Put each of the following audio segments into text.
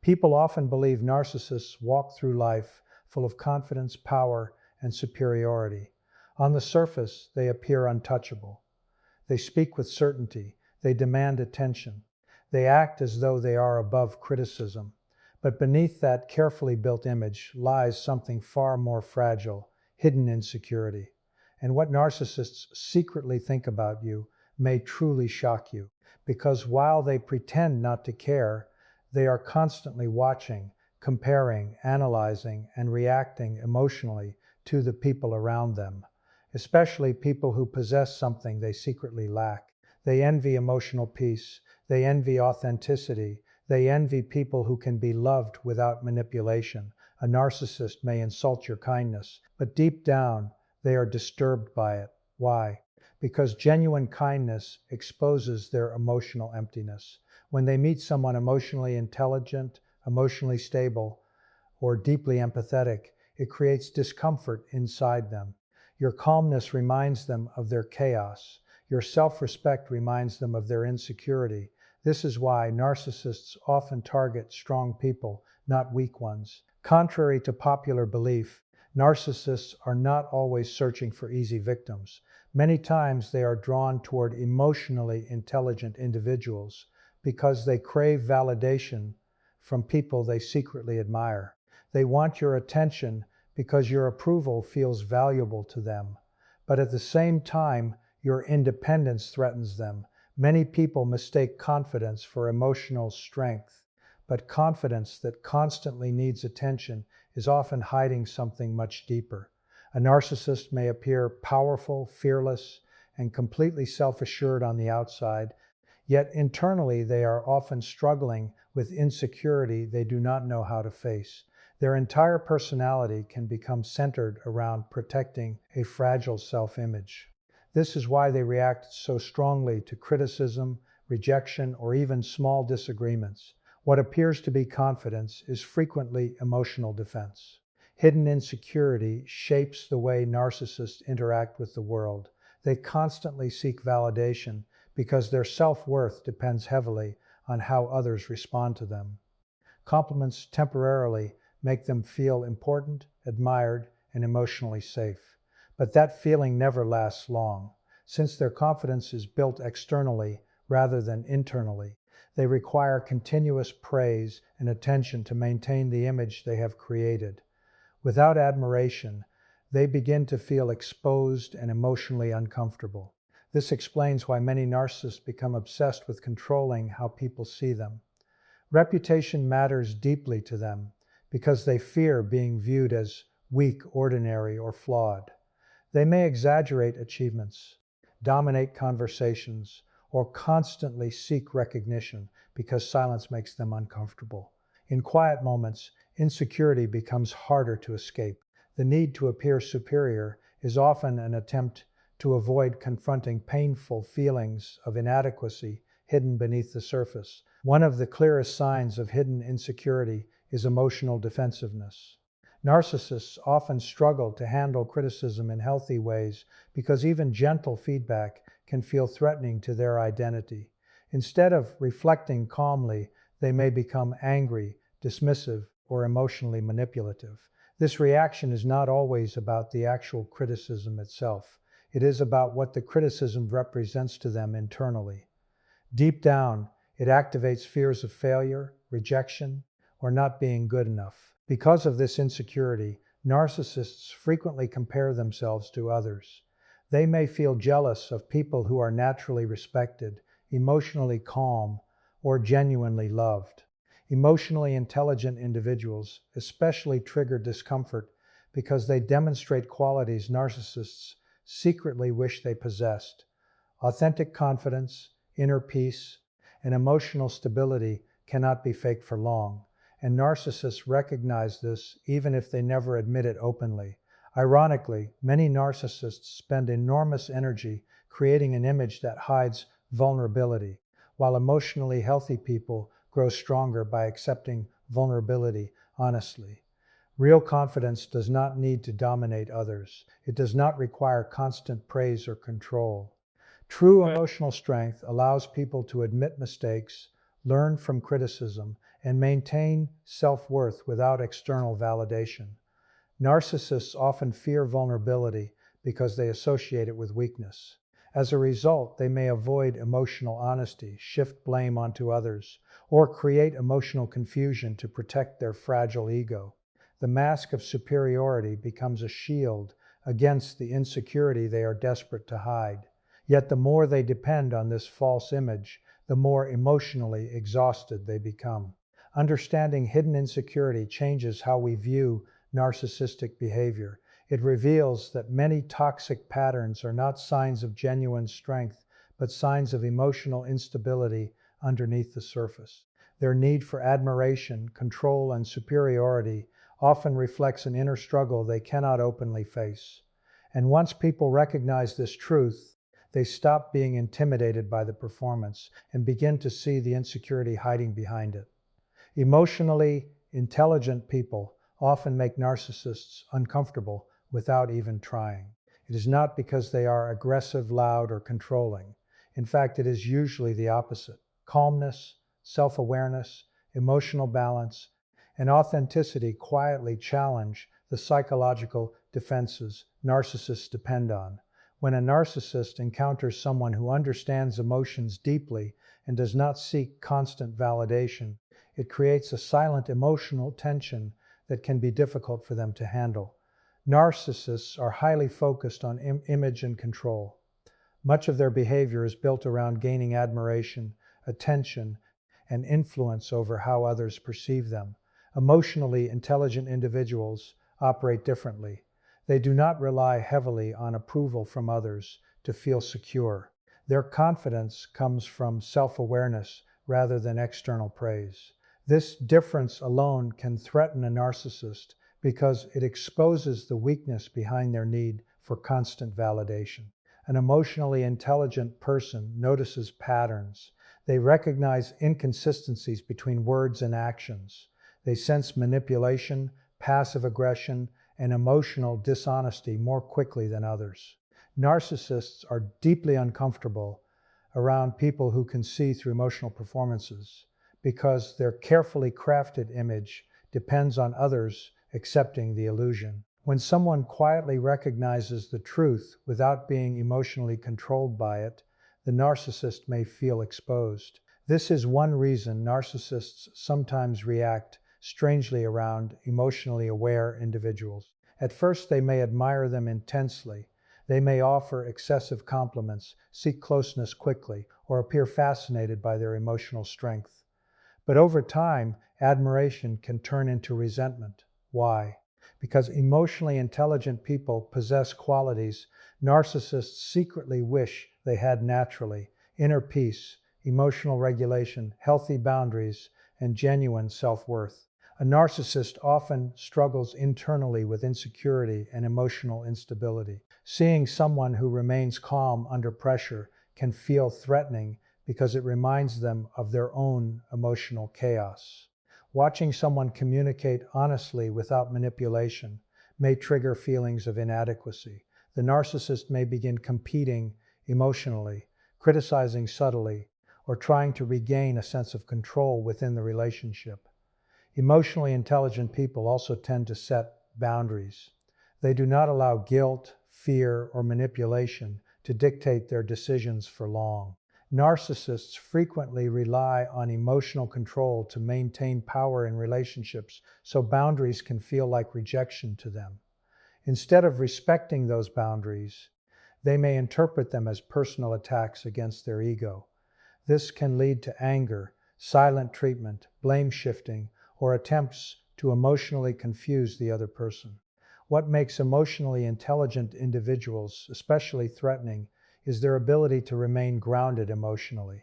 People often believe narcissists walk through life full of confidence, power, and superiority. On the surface, they appear untouchable. They speak with certainty. They demand attention. They act as though they are above criticism. But beneath that carefully built image lies something far more fragile: hidden insecurity. And what narcissists secretly think about you may truly shock you, because while they pretend not to care, they are constantly watching, comparing, analyzing, and reacting emotionally to the people around them, especially people who possess something they secretly lack. They envy emotional peace. They envy authenticity. They envy people who can be loved without manipulation. A narcissist may insult your kindness, but deep down, they are disturbed by it. Why? Because genuine kindness exposes their emotional emptiness. When they meet someone emotionally intelligent, emotionally stable, or deeply empathetic, it creates discomfort inside them. Your calmness reminds them of their chaos. Your self-respect reminds them of their insecurity. This is why narcissists often target strong people, not weak ones. Contrary to popular belief, narcissists are not always searching for easy victims. Many times they are drawn toward emotionally intelligent individuals because they crave validation from people they secretly admire. They want your attention because your approval feels valuable to them. But at the same time, your independence threatens them. Many people mistake confidence for emotional strength, but confidence that constantly needs attention is often hiding something much deeper. A narcissist may appear powerful, fearless, and completely self-assured on the outside, yet internally they are often struggling with insecurity they do not know how to face. Their entire personality can become centered around protecting a fragile self-image. This is why they react so strongly to criticism, rejection, or even small disagreements. What appears to be confidence is frequently emotional defense. Hidden insecurity shapes the way narcissists interact with the world. They constantly seek validation because their self-worth depends heavily on how others respond to them. Compliments temporarily make them feel important, admired, and emotionally safe. But that feeling never lasts long. Since their confidence is built externally rather than internally, they require continuous praise and attention to maintain the image they have created. Without admiration, they begin to feel exposed and emotionally uncomfortable. This explains why many narcissists become obsessed with controlling how people see them. Reputation matters deeply to them because they fear being viewed as weak, ordinary, or flawed. They may exaggerate achievements, dominate conversations, or constantly seek recognition because silence makes them uncomfortable. In quiet moments, insecurity becomes harder to escape. The need to appear superior is often an attempt to avoid confronting painful feelings of inadequacy hidden beneath the surface. One of the clearest signs of hidden insecurity is emotional defensiveness. Narcissists often struggle to handle criticism in healthy ways because even gentle feedback can feel threatening to their identity. Instead of reflecting calmly, they may become angry, dismissive, or emotionally manipulative. This reaction is not always about the actual criticism itself. It is about what the criticism represents to them internally. Deep down, it activates fears of failure, rejection, or not being good enough. Because of this insecurity, narcissists frequently compare themselves to others. They may feel jealous of people who are naturally respected, emotionally calm, or genuinely loved. Emotionally intelligent individuals especially trigger discomfort because they demonstrate qualities narcissists secretly wish they possessed. Authentic confidence, inner peace, and emotional stability cannot be faked for long, and narcissists recognize this even if they never admit it openly. Ironically, many narcissists spend enormous energy creating an image that hides vulnerability, while emotionally healthy people grow stronger by accepting vulnerability honestly. Real confidence does not need to dominate others. It does not require constant praise or control. True emotional strength allows people to admit mistakes, learn from criticism, and maintain self-worth without external validation. Narcissists often fear vulnerability because they associate it with weakness. As a result, they may avoid emotional honesty, shift blame onto others, or create emotional confusion to protect their fragile ego. The mask of superiority becomes a shield against the insecurity they are desperate to hide. Yet the more they depend on this false image, the more emotionally exhausted they become. Understanding hidden insecurity changes how we view narcissistic behavior. It reveals that many toxic patterns are not signs of genuine strength, but signs of emotional instability underneath the surface. Their need for admiration, control, and superiority often reflects an inner struggle they cannot openly face. And once people recognize this truth, they stop being intimidated by the performance and begin to see the insecurity hiding behind it. Emotionally intelligent people often make narcissists uncomfortable without even trying. It is not because they are aggressive, loud, or controlling. In fact, it is usually the opposite. Calmness, self-awareness, emotional balance, and authenticity quietly challenge the psychological defenses narcissists depend on. When a narcissist encounters someone who understands emotions deeply and does not seek constant validation, it creates a silent emotional tension that can be difficult for them to handle. Narcissists are highly focused on image and control. Much of their behavior is built around gaining admiration, attention, and influence over how others perceive them. Emotionally intelligent individuals operate differently. They do not rely heavily on approval from others to feel secure. Their confidence comes from self-awareness rather than external praise. This difference alone can threaten a narcissist because it exposes the weakness behind their need for constant validation. An emotionally intelligent person notices patterns. They recognize inconsistencies between words and actions. They sense manipulation, passive aggression, and emotional dishonesty more quickly than others. Narcissists are deeply uncomfortable around people who can see through emotional performances because their carefully crafted image depends on others accepting the illusion. When someone quietly recognizes the truth without being emotionally controlled by it, the narcissist may feel exposed. This is one reason narcissists sometimes react strangely around emotionally aware individuals. At first, they may admire them intensely. They may offer excessive compliments, seek closeness quickly, or appear fascinated by their emotional strength. But over time, admiration can turn into resentment. Why? Because emotionally intelligent people possess qualities narcissists secretly wish they had naturally: inner peace, emotional regulation, healthy boundaries, and genuine self-worth. A narcissist often struggles internally with insecurity and emotional instability. Seeing someone who remains calm under pressure can feel threatening because it reminds them of their own emotional chaos. Watching someone communicate honestly without manipulation may trigger feelings of inadequacy. The narcissist may begin competing emotionally, criticizing subtly, or trying to regain a sense of control within the relationship. Emotionally intelligent people also tend to set boundaries. They do not allow guilt, fear, or manipulation to dictate their decisions for long. Narcissists frequently rely on emotional control to maintain power in relationships, so boundaries can feel like rejection to them. Instead of respecting those boundaries, they may interpret them as personal attacks against their ego. This can lead to anger, silent treatment, blame shifting, or attempts to emotionally confuse the other person. What makes emotionally intelligent individuals especially threatening is their ability to remain grounded emotionally.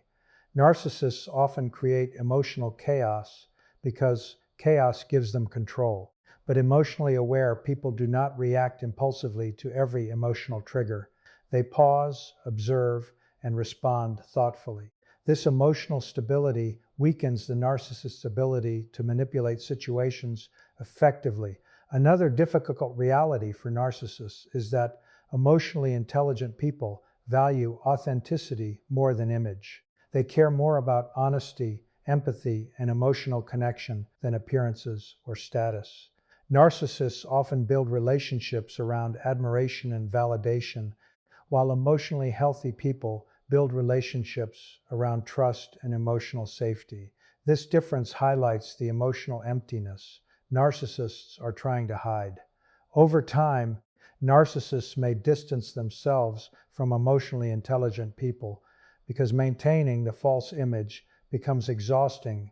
Narcissists often create emotional chaos because chaos gives them control. But emotionally aware people do not react impulsively to every emotional trigger. They pause, observe, and respond thoughtfully. This emotional stability weakens the narcissist's ability to manipulate situations effectively. Another difficult reality for narcissists is that emotionally intelligent people value authenticity more than image. They care more about honesty empathy, and emotional connection than appearances or status. Narcissists often build relationships around admiration and validation, while emotionally healthy people build relationships around trust and emotional safety. This difference highlights the emotional emptiness narcissists are trying to hide. Over time, narcissists may distance themselves from emotionally intelligent people because maintaining the false image becomes exhausting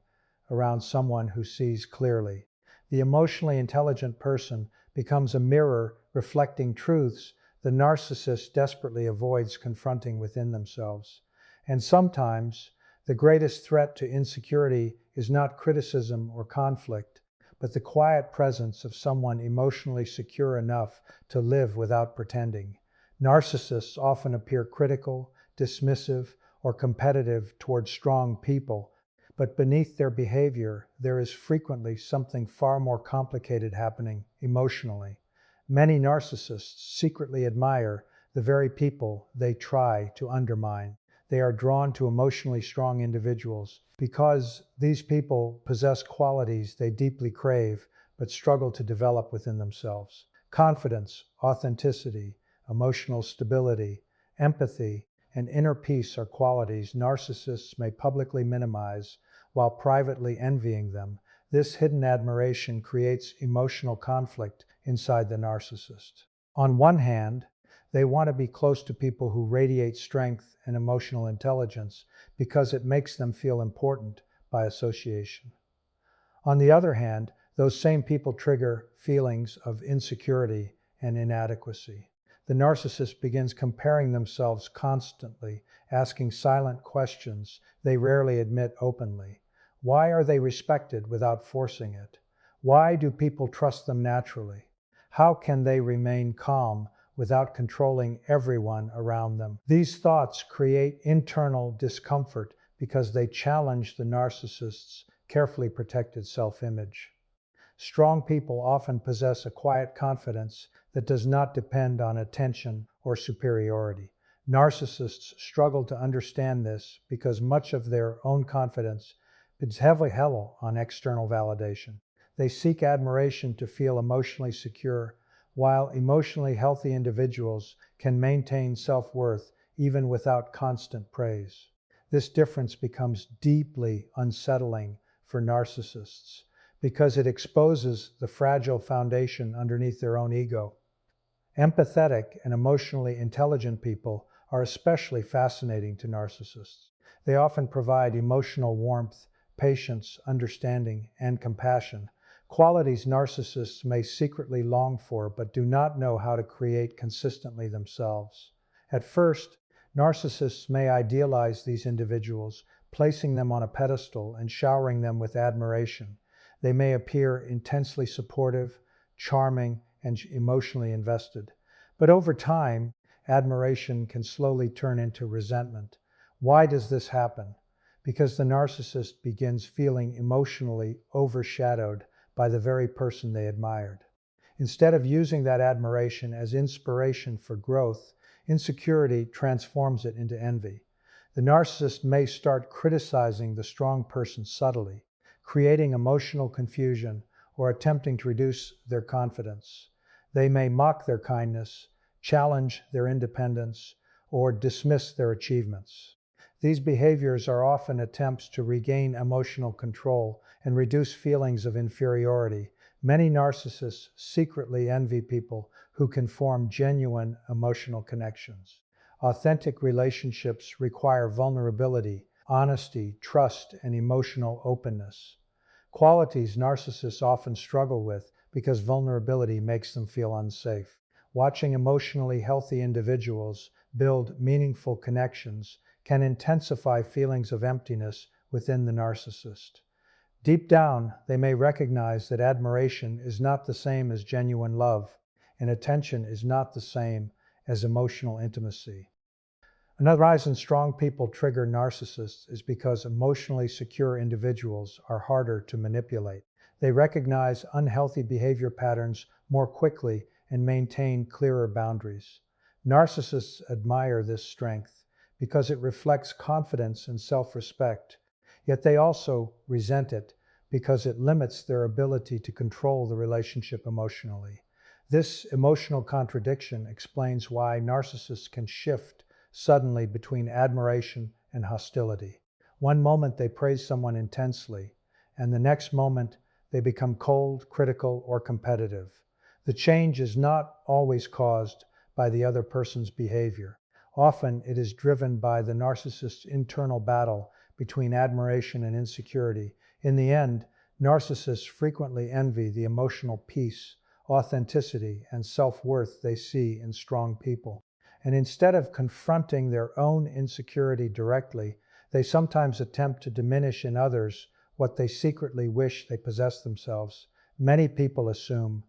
around someone who sees clearly. The emotionally intelligent person becomes a mirror reflecting truths the narcissist desperately avoids confronting within themselves. And sometimes, the greatest threat to insecurity is not criticism or conflict, but the quiet presence of someone emotionally secure enough to live without pretending. Narcissists often appear critical, dismissive, or competitive towards strong people, but beneath their behavior, there is frequently something far more complicated happening emotionally. Many narcissists secretly admire the very people they try to undermine. They are drawn to emotionally strong individuals because these people possess qualities they deeply crave but struggle to develop within themselves. Confidence, authenticity, emotional stability, empathy, and inner peace are qualities narcissists may publicly minimize while privately envying them. This hidden admiration creates emotional conflict inside the narcissist. On one hand, they want to be close to people who radiate strength and emotional intelligence because it makes them feel important by association. On the other hand, those same people trigger feelings of insecurity and inadequacy. The narcissist begins comparing themselves constantly, asking silent questions they rarely admit openly. Why are they respected without forcing it? Why do people trust them naturally? How can they remain calm without controlling everyone around them? These thoughts create internal discomfort because they challenge the narcissist's carefully protected self-image. Strong people often possess a quiet confidence that does not depend on attention or superiority. Narcissists struggle to understand this because much of their own confidence is heavily held on external validation. They seek admiration to feel emotionally secure, while emotionally healthy individuals can maintain self-worth even without constant praise. This difference becomes deeply unsettling for narcissists because it exposes the fragile foundation underneath their own ego. Empathetic and emotionally intelligent people are especially fascinating to narcissists. They often provide emotional warmth, patience, understanding, and compassion, qualities narcissists may secretly long for but do not know how to create consistently themselves. At first, narcissists may idealize these individuals, placing them on a pedestal and showering them with admiration. They may appear intensely supportive, charming, and emotionally invested. But over time, admiration can slowly turn into resentment. Why does this happen? Because the narcissist begins feeling emotionally overshadowed by the very person they admired. Instead of using that admiration as inspiration for growth, insecurity transforms it into envy. The narcissist may start criticizing the strong person subtly, creating emotional confusion or attempting to reduce their confidence. They may mock their kindness, challenge their independence, or dismiss their achievements. These behaviors are often attempts to regain emotional control and reduce feelings of inferiority. Many narcissists secretly envy people who can form genuine emotional connections. Authentic relationships require vulnerability, honesty, trust, and emotional openness. Qualities narcissists often struggle with because vulnerability makes them feel unsafe. Watching emotionally healthy individuals build meaningful connections can intensify feelings of emptiness within the narcissist. Deep down, they may recognize that admiration is not the same as genuine love, and attention is not the same as emotional intimacy. Another reason strong people trigger narcissists is because emotionally secure individuals are harder to manipulate. They recognize unhealthy behavior patterns more quickly and maintain clearer boundaries. Narcissists admire this strength because it reflects confidence and self-respect. Yet they also resent it because it limits their ability to control the relationship emotionally. This emotional contradiction explains why narcissists can shift suddenly between admiration and hostility. One moment they praise someone intensely, and the next moment they become cold, critical, or competitive. The change is not always caused by the other person's behavior. Often it is driven by the narcissist's internal battle between admiration and insecurity. In the end, narcissists frequently envy the emotional peace, authenticity, and self-worth they see in strong people. And instead of confronting their own insecurity directly, they sometimes attempt to diminish in others what they secretly wish they possessed themselves. Many people assume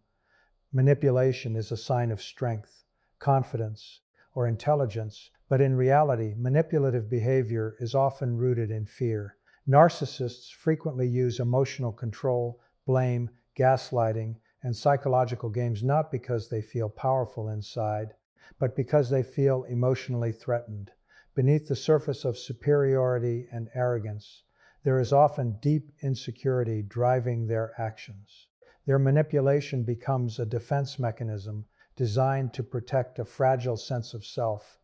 manipulation is a sign of strength, confidence, or intelligence, but in reality, manipulative behavior is often rooted in fear. Narcissists frequently use emotional control, blame, gaslighting, and psychological games not because they feel powerful inside, but because they feel emotionally threatened. Beneath the surface of superiority and arrogance, there is often deep insecurity driving their actions. Their manipulation becomes a defense mechanism designed to protect a fragile sense of self.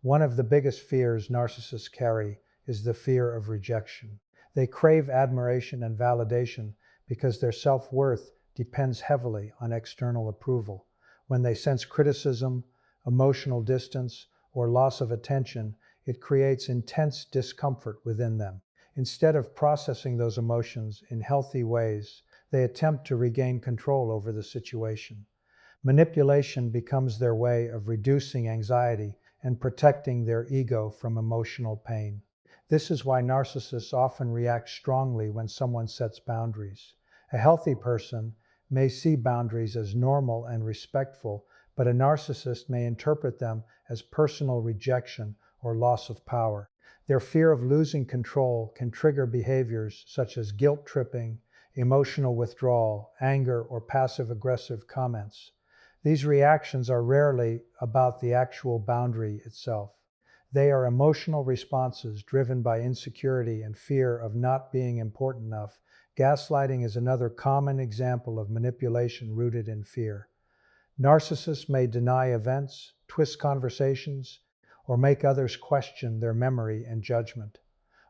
One of the biggest fears narcissists carry is the fear of rejection. They crave admiration and validation because their self-worth depends heavily on external approval. When they sense criticism, emotional distance, or loss of attention, it creates intense discomfort within them. Instead of processing those emotions in healthy ways, they attempt to regain control over the situation. Manipulation becomes their way of reducing anxiety and protecting their ego from emotional pain. This is why narcissists often react strongly when someone sets boundaries. A healthy person may see boundaries as normal and respectful, but a narcissist may interpret them as personal rejection or loss of power. Their fear of losing control can trigger behaviors such as guilt tripping, emotional withdrawal, anger, or passive-aggressive comments. These reactions are rarely about the actual boundary itself. They are emotional responses driven by insecurity and fear of not being important enough. Gaslighting is another common example of manipulation rooted in fear. Narcissists may deny events, twist conversations, or make others question their memory and judgment.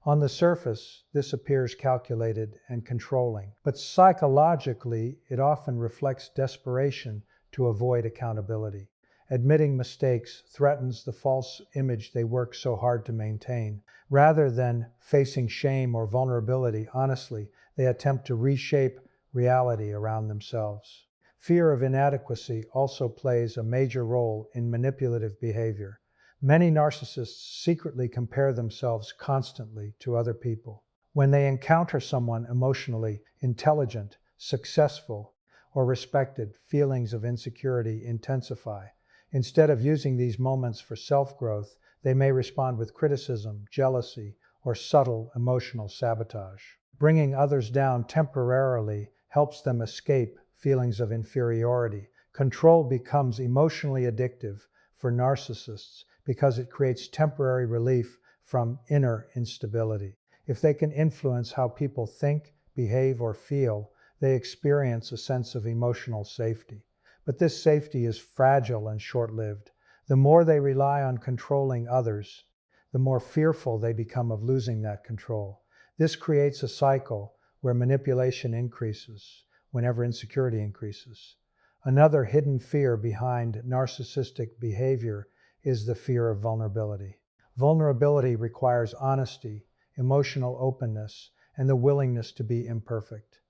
On the surface, this appears calculated and controlling, but psychologically, it often reflects desperation to avoid accountability. Admitting mistakes threatens the false image they work so hard to maintain. Rather than facing shame or vulnerability honestly, they attempt to reshape reality around themselves. Fear of inadequacy also plays a major role in manipulative behavior. Many narcissists secretly compare themselves constantly to other people. When they encounter someone emotionally intelligent, successful, or respected, feelings of insecurity intensify. Instead of using these moments for self-growth, they may respond with criticism, jealousy, or subtle emotional sabotage. Bringing others down temporarily helps them escape feelings of inferiority. Control becomes emotionally addictive for narcissists because it creates temporary relief from inner instability. If they can influence how people think, behave, or feel, they experience a sense of emotional safety. But this safety is fragile and short-lived. The more they rely on controlling others, the more fearful they become of losing that control. This creates a cycle where manipulation increases whenever insecurity increases. Another hidden fear behind narcissistic behavior is the fear of vulnerability. Vulnerability requires honesty, emotional openness, and the willingness to be imperfect.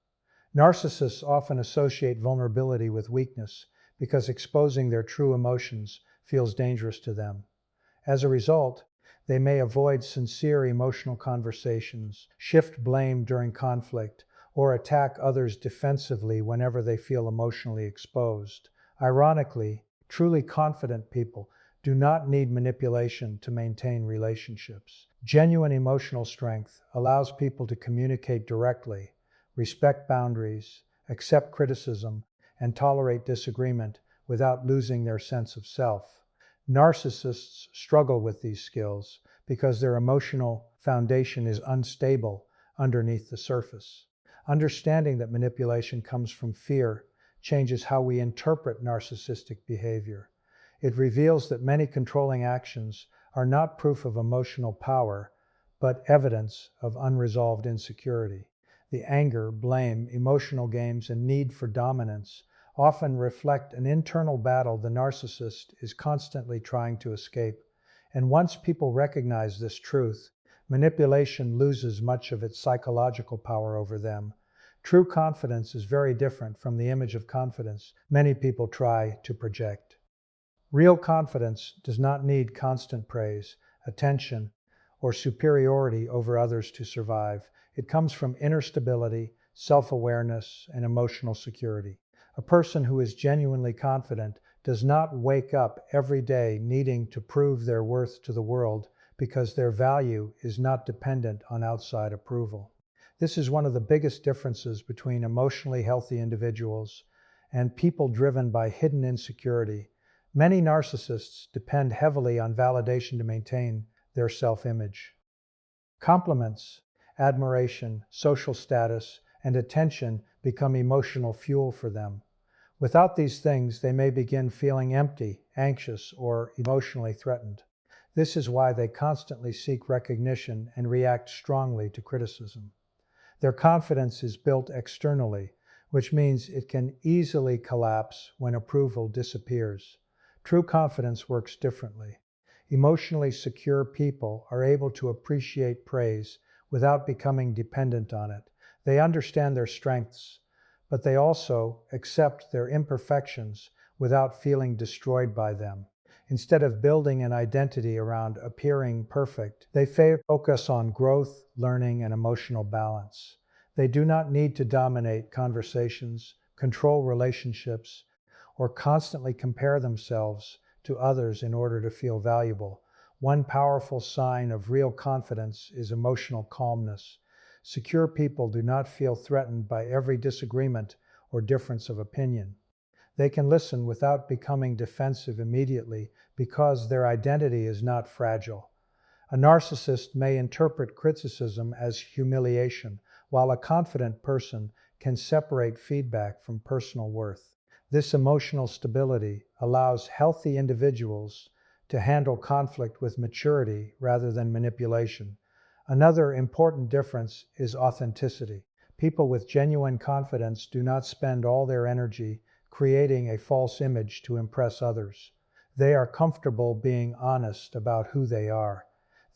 Narcissists often associate vulnerability with weakness because exposing their true emotions feels dangerous to them. As a result, they may avoid sincere emotional conversations, shift blame during conflict, or attack others defensively whenever they feel emotionally exposed. Ironically, truly confident people do not need manipulation to maintain relationships. Genuine emotional strength allows people to communicate directly, respect boundaries, accept criticism, and tolerate disagreement without losing their sense of self. Narcissists struggle with these skills because their emotional foundation is unstable underneath the surface. Understanding that manipulation comes from fear changes how we interpret narcissistic behavior. It reveals that many controlling actions are not proof of emotional power, but evidence of unresolved insecurity. The anger, blame, emotional games, and need for dominance often reflect an internal battle the narcissist is constantly trying to escape. And once people recognize this truth, manipulation loses much of its psychological power over them. True confidence is very different from the image of confidence many people try to project. Real confidence does not need constant praise, attention, or superiority over others to survive. It comes from inner stability, self-awareness, and emotional security. A person who is genuinely confident does not wake up every day needing to prove their worth to the world because their value is not dependent on outside approval. This is one of the biggest differences between emotionally healthy individuals and people driven by hidden insecurity. Many narcissists depend heavily on validation to maintain their self-image. Compliments, admiration, social status, and attention become emotional fuel for them. Without these things, they may begin feeling empty, anxious, or emotionally threatened. This is why they constantly seek recognition and react strongly to criticism. Their confidence is built externally, which means it can easily collapse when approval disappears. True confidence works differently. Emotionally secure people are able to appreciate praise without becoming dependent on it. They understand their strengths, but they also accept their imperfections without feeling destroyed by them. Instead of building an identity around appearing perfect, they focus on growth, learning, and emotional balance. They do not need to dominate conversations, control relationships, or constantly compare themselves to others in order to feel valuable. One powerful sign of real confidence is emotional calmness. Secure people do not feel threatened by every disagreement or difference of opinion. They can listen without becoming defensive immediately because their identity is not fragile. A narcissist may interpret criticism as humiliation, while a confident person can separate feedback from personal worth. This emotional stability allows healthy individuals to handle conflict with maturity rather than manipulation. Another important difference is authenticity. People with genuine confidence do not spend all their energy creating a false image to impress others. They are comfortable being honest about who they are.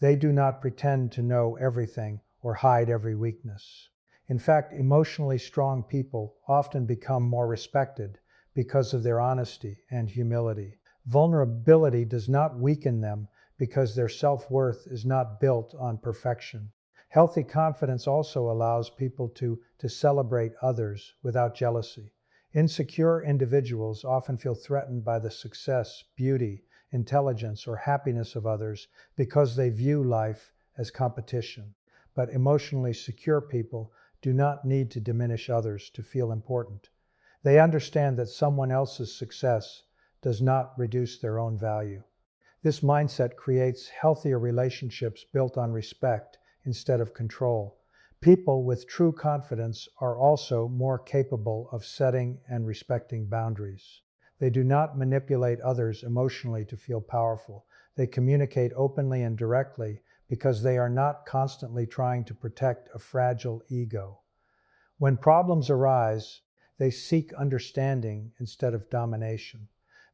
They do not pretend to know everything or hide every weakness. In fact, emotionally strong people often become more respected because of their honesty and humility. Vulnerability does not weaken them because their self-worth is not built on perfection. Healthy confidence also allows people to celebrate others without jealousy. Insecure individuals often feel threatened by the success, beauty, intelligence, or happiness of others because they view life as competition. But emotionally secure people do not need to diminish others to feel important. They understand that someone else's success does not reduce their own value. This mindset creates healthier relationships built on respect instead of control. People with true confidence are also more capable of setting and respecting boundaries. They do not manipulate others emotionally to feel powerful. They communicate openly and directly because they are not constantly trying to protect a fragile ego. When problems arise, they seek understanding instead of domination.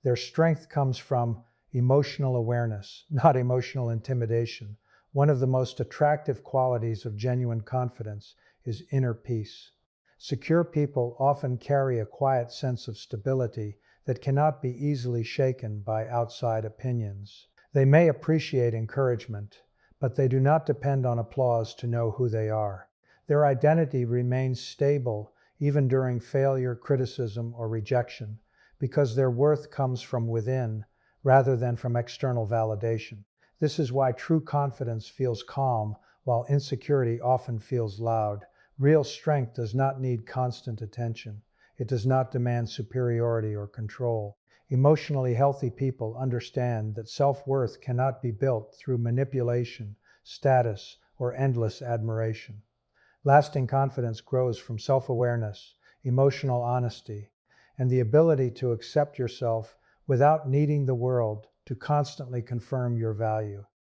Their strength comes from emotional awareness, not emotional intimidation. One of the most attractive qualities of genuine confidence is inner peace. Secure people often carry a quiet sense of stability that cannot be easily shaken by outside opinions. They may appreciate encouragement, but they do not depend on applause to know who they are. Their identity remains stable even during failure, criticism, or rejection, because their worth comes from within rather than from external validation. This is why true confidence feels calm, while insecurity often feels loud. Real strength does not need constant attention. It does not demand superiority or control. Emotionally healthy people understand that self-worth cannot be built through manipulation, status, or endless admiration. Lasting confidence grows from self-awareness, emotional honesty, and the ability to accept yourself without needing the world to constantly confirm your value.